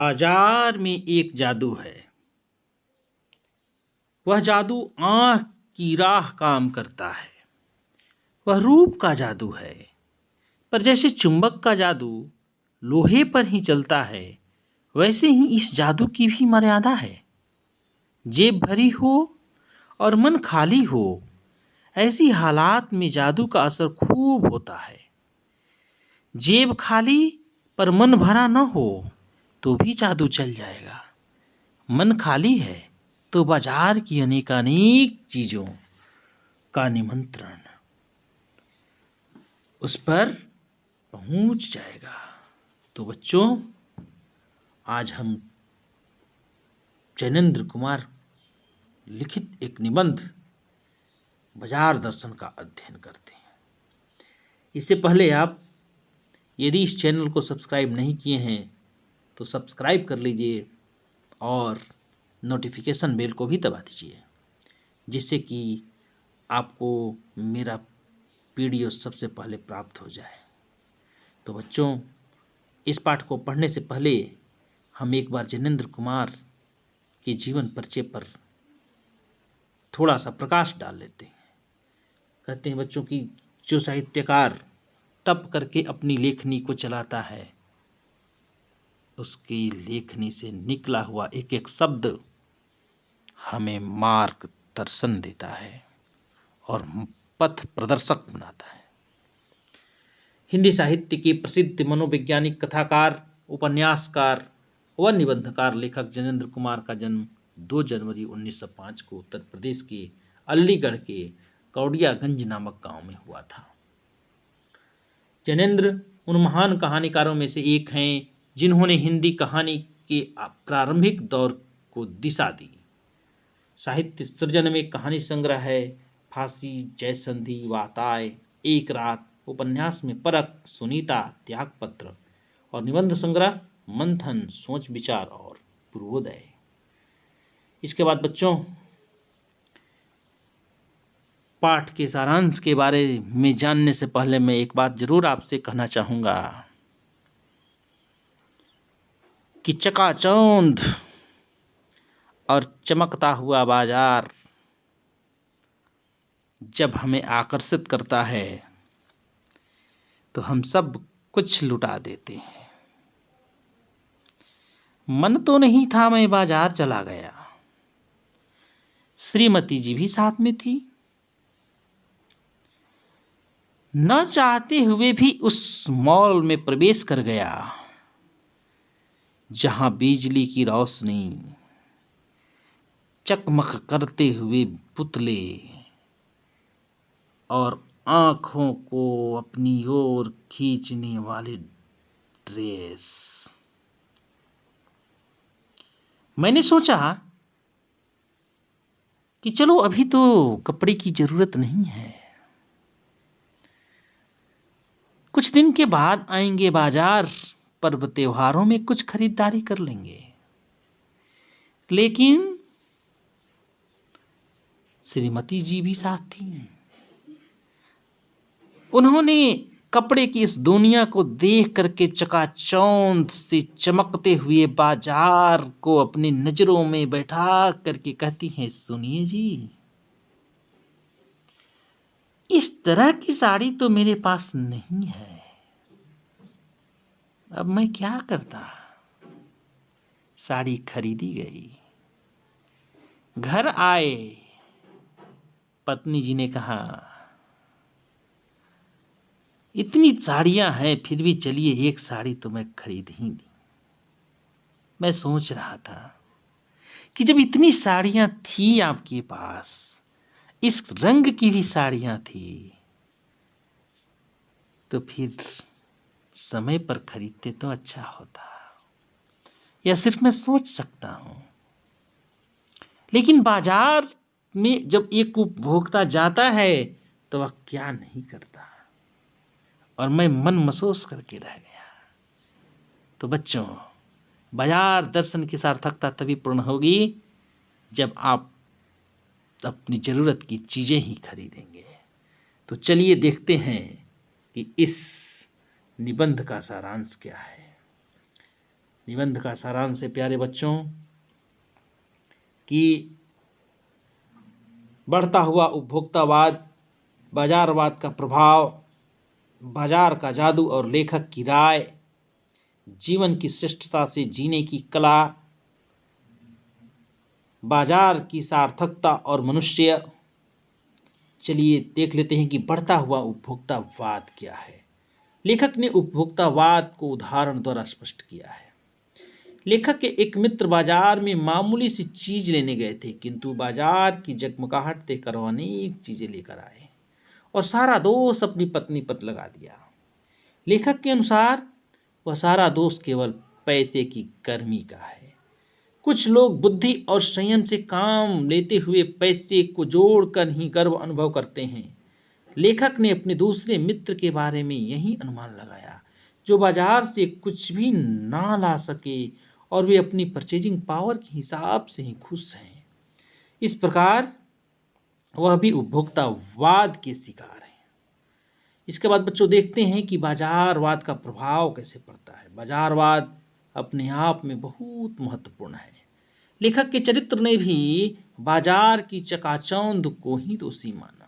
बाजार में एक जादू है। वह जादू आंख की राह काम करता है। वह रूप का जादू है। पर जैसे चुंबक का जादू लोहे पर ही चलता है, वैसे ही इस जादू की भी मर्यादा है। जेब भरी हो और मन खाली हो, ऐसी हालात में जादू का असर खूब होता है। जेब खाली पर मन भरा न हो तो भी जादू चल जाएगा। मन खाली है तो बाजार की अनेकानेक चीजों का निमंत्रण उस पर पहुंच जाएगा। तो बच्चों, आज हम जैनेन्द्र कुमार लिखित एक निबंध बाजार दर्शन का अध्ययन करते हैं। इससे पहले आप यदि इस चैनल को सब्सक्राइब नहीं किए हैं तो सब्सक्राइब कर लीजिए और नोटिफिकेशन बेल को भी दबा दीजिए, जिससे कि आपको मेरा वीडियो सबसे पहले प्राप्त हो जाए। तो बच्चों, इस पाठ को पढ़ने से पहले हम एक बार जैनेन्द्र कुमार के जीवन परिचय पर थोड़ा सा प्रकाश डाल लेते हैं। कहते हैं बच्चों कि जो साहित्यकार तप करके अपनी लेखनी को चलाता है, उसकी लेखनी से निकला हुआ एक एक शब्द हमें मार्गदर्शन देता है और पथ प्रदर्शक बनाता है। हिंदी साहित्य के प्रसिद्ध मनोवैज्ञानिक, कथाकार, उपन्यासकार व निबंधकार लेखक जैनेन्द्र कुमार का जन्म 2 जनवरी 1905 को उत्तर प्रदेश के अलीगढ़ के कौडियागंज नामक गांव में हुआ था। जैनेन्द्र उन महान कहानीकारों में से एक हैं जिन्होंने हिंदी कहानी के प्रारंभिक दौर को दिशा दी। साहित्य सृजन में कहानी संग्रह है फांसी, जयसंधि, वाताय, एक रात, उपन्यास में परख, सुनीता, त्यागपत्र और निबंध संग्रह मंथन, सोच विचार और पूर्वोदय। इसके बाद बच्चों, पाठ के सारांश के बारे में जानने से पहले मैं एक बात जरूर आपसे कहना चाहूंगा कि चकाचौंध और चमकता हुआ बाजार जब हमें आकर्षित करता है तो हम सब कुछ लुटा देते हैं। मन तो नहीं था, मैं बाजार चला गया। श्रीमती जी भी साथ में थी। न चाहते हुए भी उस मॉल में प्रवेश कर गया जहां बिजली की रोशनी, चकमक करते हुए पुतले और आंखों को अपनी ओर खींचने वाले ड्रेस। मैंने सोचा कि चलो अभी तो कपड़े की जरूरत नहीं है, कुछ दिन के बाद आएंगे बाजार, पर्व त्योहारों में कुछ खरीदारी कर लेंगे। लेकिन श्रीमती जी भी साथ थी। उन्होंने कपड़े की इस दुनिया को देख करके चकाचौंध से चमकते हुए बाजार को अपनी नजरों में बैठा करके कहती हैं, सुनिए जी, इस तरह की साड़ी तो मेरे पास नहीं है। अब मैं क्या करता। साड़ी खरीदी गई। घर आए, पत्नी जी ने कहा, इतनी साड़ियां हैं फिर भी चलिए एक साड़ी तो मैं खरीद ही ली। मैं सोच रहा था कि जब इतनी साड़ियां थी आपके पास, इस रंग की भी साड़ियां थी, तो फिर समय पर खरीदते तो अच्छा होता। या सिर्फ मैं सोच सकता हूं। लेकिन बाजार में जब एक उपभोक्ता जाता है तो वह क्या नहीं करता, और मैं मन महसूस करके रह गया। तो बच्चों, बाजार दर्शन की सार्थकता तभी पूर्ण होगी जब आप अपनी जरूरत की चीजें ही खरीदेंगे। तो चलिए देखते हैं कि इस निबंध का सारांश क्या है। निबंध का सारांश है प्यारे बच्चों कि बढ़ता हुआ उपभोक्तावाद, बाजारवाद का प्रभाव, बाजार का जादू और लेखक की राय, जीवन की श्रेष्ठता से जीने की कला, बाजार की सार्थकता और मनुष्य। चलिए देख लेते हैं कि बढ़ता हुआ उपभोक्तावाद क्या है। लेखक ने उपभोक्तावाद को उदाहरण द्वारा स्पष्ट किया है। लेखक के एक मित्र बाजार में मामूली सी चीज लेने गए थे, किंतु बाजार की जगमगाहट देखकर वह अनेक चीजें लेकर आए और सारा दोष अपनी पत्नी पर लगा दिया। लेखक के अनुसार वह सारा दोष केवल पैसे की गर्मी का है। कुछ लोग बुद्धि और संयम से काम लेते हुए पैसे को जोड़कर ही गर्व अनुभव करते हैं। लेखक ने अपने दूसरे मित्र के बारे में यही अनुमान लगाया, जो बाजार से कुछ भी ना ला सके और वे अपनी परचेजिंग पावर के हिसाब से ही खुश हैं। इस प्रकार वह भी उपभोक्तावाद के शिकार है। इसके बाद बच्चों देखते हैं कि बाजारवाद का प्रभाव कैसे पड़ता है। बाजारवाद अपने आप में बहुत महत्वपूर्ण है। लेखक के चरित्र ने भी बाजार की चकाचौंध को ही दोषी माना।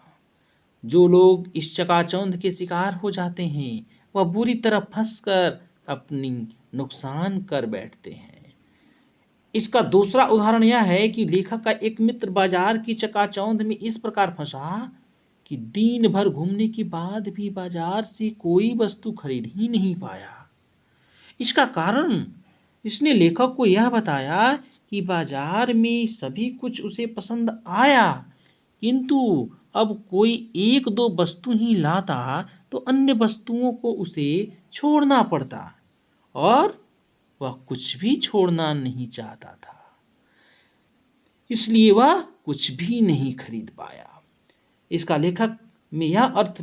जो लोग इस चकाचौंध के शिकार हो जाते हैं वह बुरी तरह फंसकर अपनी नुकसान कर बैठते हैं। इसका दूसरा उदाहरण यह है कि लेखक का एक मित्र बाजार की चकाचौंध में इस प्रकार फंसा कि दिन भर घूमने के बाद भी बाजार से कोई वस्तु खरीद ही नहीं पाया। इसका कारण इसने लेखक को यह बताया कि बाजार में सभी कुछ उसे पसंद आया, किंतु अब कोई एक दो वस्तु ही लाता तो अन्य वस्तुओं को उसे छोड़ना पड़ता और वह कुछ भी छोड़ना नहीं चाहता था, इसलिए वह कुछ भी नहीं खरीद पाया। इसका लेखक ने यह अर्थ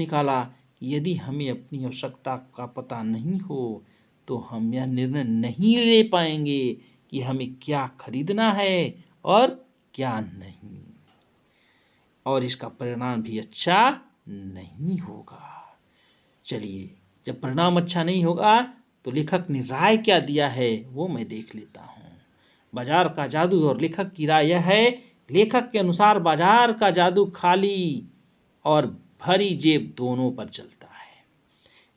निकाला कि यदि हमें अपनी आवश्यकता का पता नहीं हो तो हम यह निर्णय नहीं ले पाएंगे कि हमें क्या खरीदना है और क्या नहीं, और इसका परिणाम भी अच्छा नहीं होगा। चलिए, जब परिणाम अच्छा नहीं होगा तो लेखक ने राय क्या दिया है वो मैं देख लेता हूँ। बाजार का जादू और लेखक की राय यह है। लेखक के अनुसार बाजार का जादू खाली और भरी जेब दोनों पर चलता है।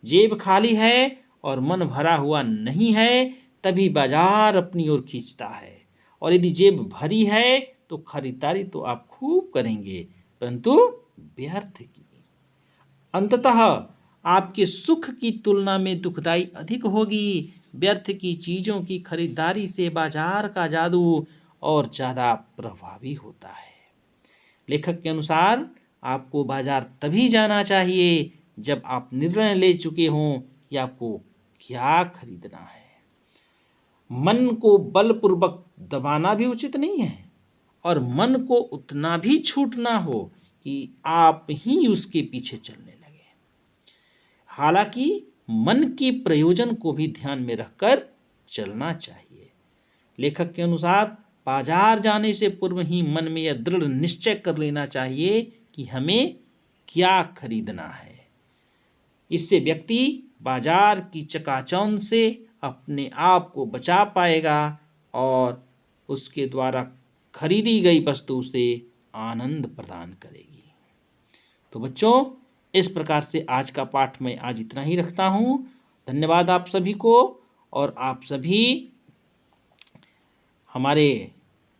जेब खाली है और मन भरा हुआ नहीं है तभी बाजार अपनी ओर खींचता है, और यदि जेब भरी है तो खरीदारी तो आप खूब करेंगे परंतु व्यर्थ की। अंततः आपके सुख की तुलना में दुखदाई अधिक होगी। व्यर्थ की चीजों की खरीदारी से बाजार का जादू और ज्यादा प्रभावी होता है। लेखक के अनुसार आपको बाजार तभी जाना चाहिए जब आप निर्णय ले चुके हों कि आपको क्या खरीदना है। मन को बलपूर्वक दबाना भी उचित नहीं है और मन को उतना भी छूट ना हो कि आप ही उसके पीछे चलने लगे। हालांकि मन के प्रयोजन को भी ध्यान में रखकर चलना चाहिए। लेखक के अनुसार बाजार जाने से पूर्व ही मन में यह दृढ़ निश्चय कर लेना चाहिए कि हमें क्या खरीदना है। इससे व्यक्ति बाजार की चकाचौंध से अपने आप को बचा पाएगा और उसके द्वारा खरीदी गई वस्तु से आनंद प्रदान करेगी। तो बच्चों, इस प्रकार से आज का पाठ मैं आज इतना ही रखता हूँ। धन्यवाद आप सभी को, और आप सभी हमारे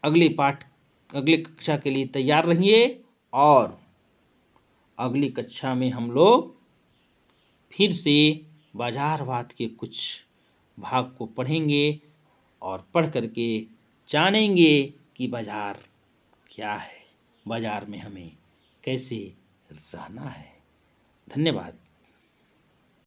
अगले कक्षा के लिए तैयार रहिए, और अगली कक्षा में हम लोग फिर से बाजारवाद के कुछ भाग को पढ़ेंगे और पढ़ करके जानेंगे कि बाजार क्या है, बाजार में हमें कैसे रहना है। धन्यवाद।